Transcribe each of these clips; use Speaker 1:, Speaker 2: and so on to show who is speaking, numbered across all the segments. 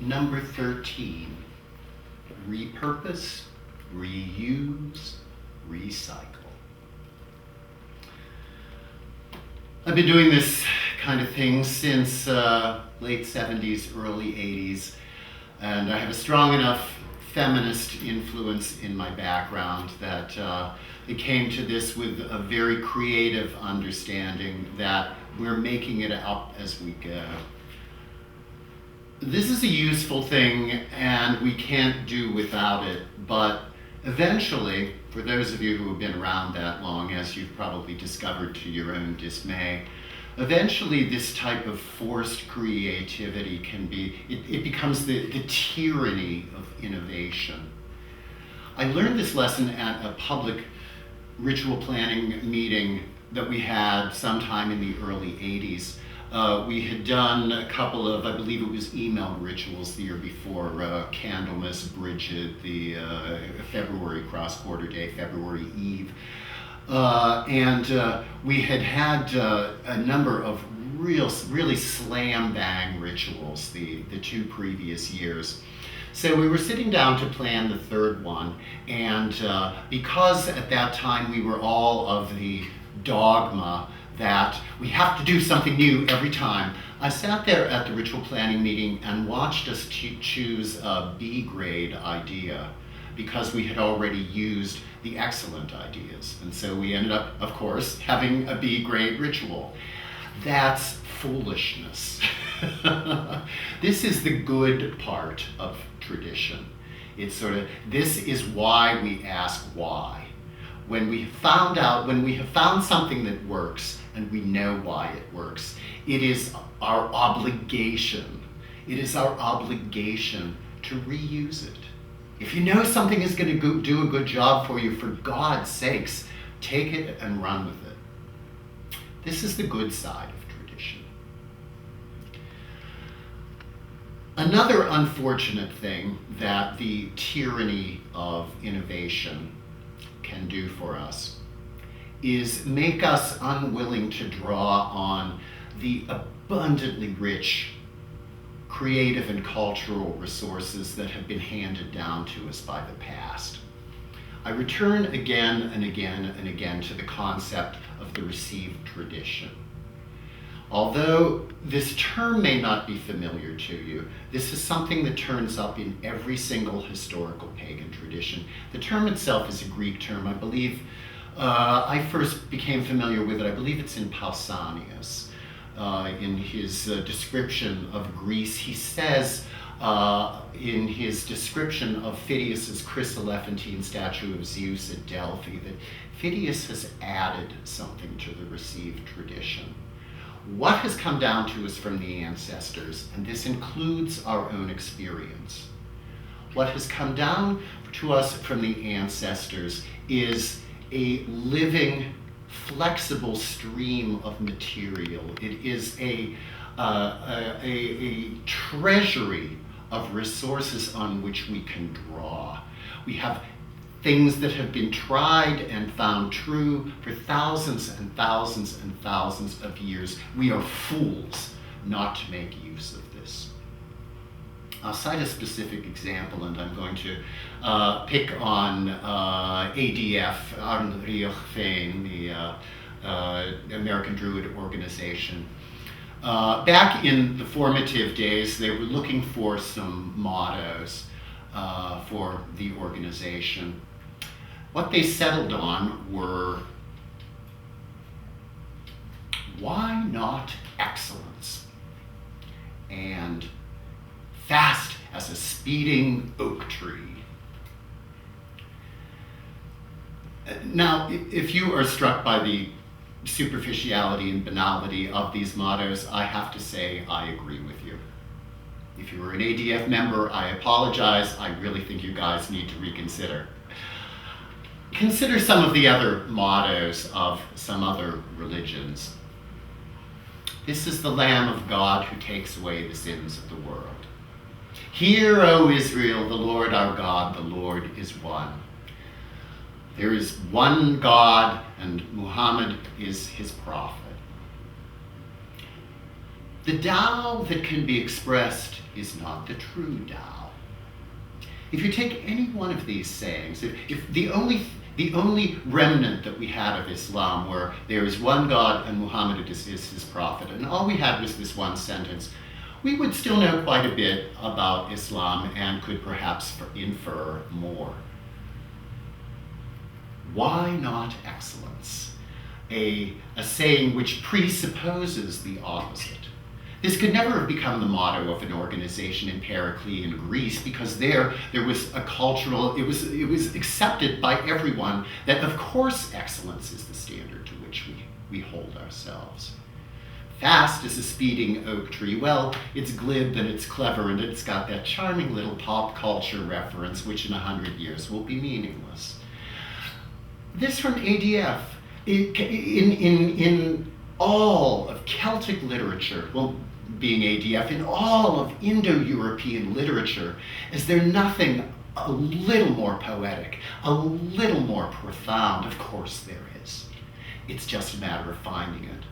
Speaker 1: number 13, repurpose, reuse, recycle. I've been doing this kind of thing since late 70s, early 80s, and I have a strong enough feminist influence in my background that it came to this with a very creative understanding that we're making it up as we go. This is a useful thing and we can't do without it, but eventually, for those of you who have been around that long, as you've probably discovered to your own dismay, eventually this type of forced creativity it becomes the tyranny of innovation. I learned this lesson at a public ritual planning meeting that we had sometime in the early 80s. We had done a couple of, I believe it was email rituals the year before, Candlemas, Bridget, the February cross-border day, February Eve. And we had a number of really slam-bang rituals the 2 previous years. So we were sitting down to plan the 3rd one, and because at that time we were all of the dogma that we have to do something new every time, I sat there at the ritual planning meeting and watched us choose a B grade idea because we had already used the excellent ideas. And so we ended up, of course, having a B grade ritual. That's foolishness. This is the good part of tradition. It's sort of, this is why we ask why. When we have found something that works and we know why it works, it is our obligation. It is our obligation to reuse it. If you know something is going to do a good job for you, for God's sakes, take it and run with it. This is the good side of tradition. Another unfortunate thing that the tyranny of innovation can do for us is make us unwilling to draw on the abundantly rich creative and cultural resources that have been handed down to us by the past. I return again and again and again to the concept of the received tradition. Although this term may not be familiar to you, this is something that turns up in every single historical pagan tradition. The term itself is a Greek term. I believe I first became familiar with it, I believe it's in Pausanias. In his description of Greece, he says in his description of Phidias's chryselephantine statue of Zeus at Delphi that Phidias has added something to the received tradition. What has come down to us from the ancestors, and this includes our own experience, what has come down to us from the ancestors is a living, flexible stream of material. It is a treasury of resources on which we can draw. We have things that have been tried and found true for thousands and thousands and thousands of years. We are fools not to make use of this. I'll cite a specific example, and I'm going to pick on ADF, Arn Rioch Féin, the American Druid organization. Back in the formative days, they were looking for some mottos for the organization. What they settled on were, why not excellence? And fast as a speeding oak tree. Now, if you are struck by the superficiality and banality of these mottos, I have to say I agree with you. If you were an ADF member, I apologize. I really think you guys need to reconsider. Consider some of the other mottos of some other religions. This is the Lamb of God who takes away the sins of the world. Hear, O Israel, the Lord our God, the Lord is one. There is one God, and Muhammad is his prophet. The Tao that can be expressed is not the true Tao. If you take any one of these sayings, if the only remnant that we had of Islam where there is one God and Muhammad is his prophet, and all we had was this one sentence, we would still know quite a bit about Islam and could perhaps infer more. Why not excellence? A saying which presupposes the opposite. This could never have become the motto of an organization in Periclean Greece, because there was a cultural, it was accepted by everyone that of course excellence is the standard to which we hold ourselves. Fast as a speeding oak tree, well, it's glib and it's clever and it's got that charming little pop culture reference which in 100 years will be meaningless. This from ADF. In all of Celtic literature, well, being ADF, in all of Indo-European literature, is there nothing a little more poetic, a little more profound? Of course there is. It's just a matter of finding it.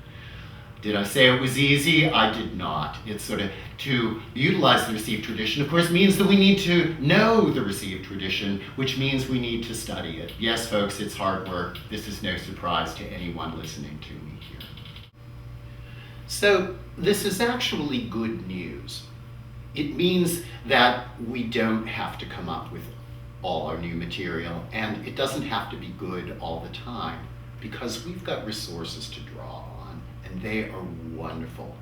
Speaker 1: Did I say it was easy? I did not. It's sort of, to utilize the received tradition, of course, means that we need to know the received tradition, which means we need to study it. Yes, folks, it's hard work. This is no surprise to anyone listening to me here. So this is actually good news. It means that we don't have to come up with all our new material, and it doesn't have to be good all the time, because we've got resources to draw on, and they are wonderful,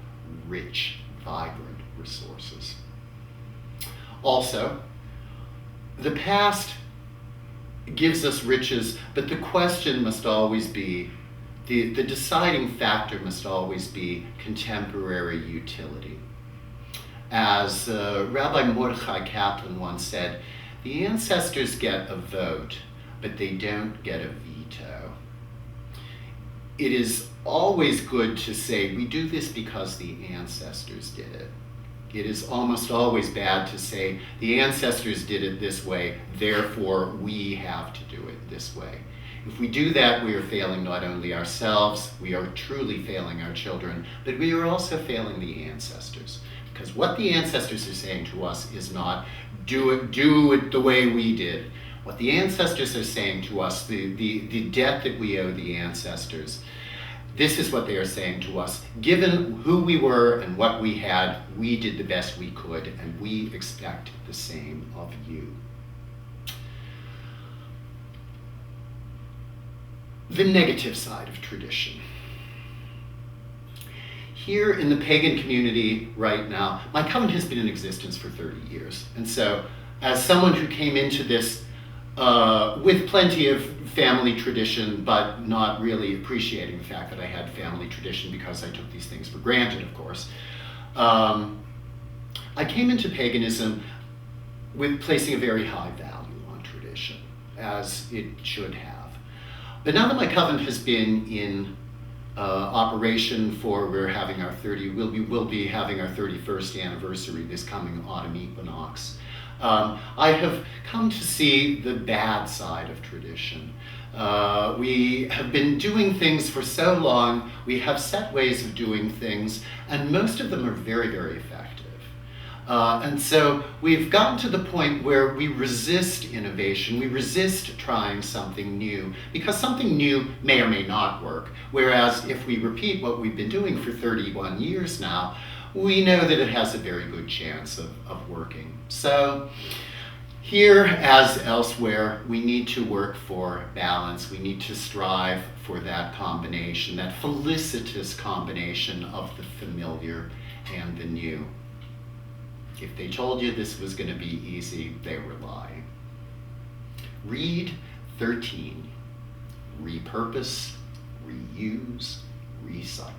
Speaker 1: rich, vibrant resources. Also, the past gives us riches, but the question must always be, the deciding factor must always be contemporary utility. As Rabbi Mordechai Kaplan once said, the ancestors get a vote, but they don't get a veto. It is always good to say, we do this because the ancestors did it. It is almost always bad to say, the ancestors did it this way, therefore we have to do it this way. If we do that, we are failing not only ourselves, we are truly failing our children, but we are also failing the ancestors. Because what the ancestors are saying to us is not, do it the way we did. What the ancestors are saying to us, the debt that we owe the ancestors, this is what they are saying to us. Given who we were and what we had, we did the best we could, and we expect the same of you. The negative side of tradition. Here in the pagan community right now, my covenant has been in existence for 30 years. And so as someone who came into this with plenty of family tradition, but not really appreciating the fact that I had family tradition because I took these things for granted, of course, I came into paganism with placing a very high value on tradition, as it should have. But now that my covenant has been in operation for, we'll be having our 31st anniversary this coming autumn equinox. I have come to see the bad side of tradition. We have been doing things for so long, we have set ways of doing things, and most of them are very, very effective. And so we've gotten to the point where we resist innovation, we resist trying something new, because something new may or may not work. Whereas if we repeat what we've been doing for 31 years now, we know that it has a very good chance of working. So here, as elsewhere, we need to work for balance. We need to strive for that combination, that felicitous combination of the familiar and the new. If they told you this was going to be easy, they were lying. Read 13. Repurpose, reuse, recycle.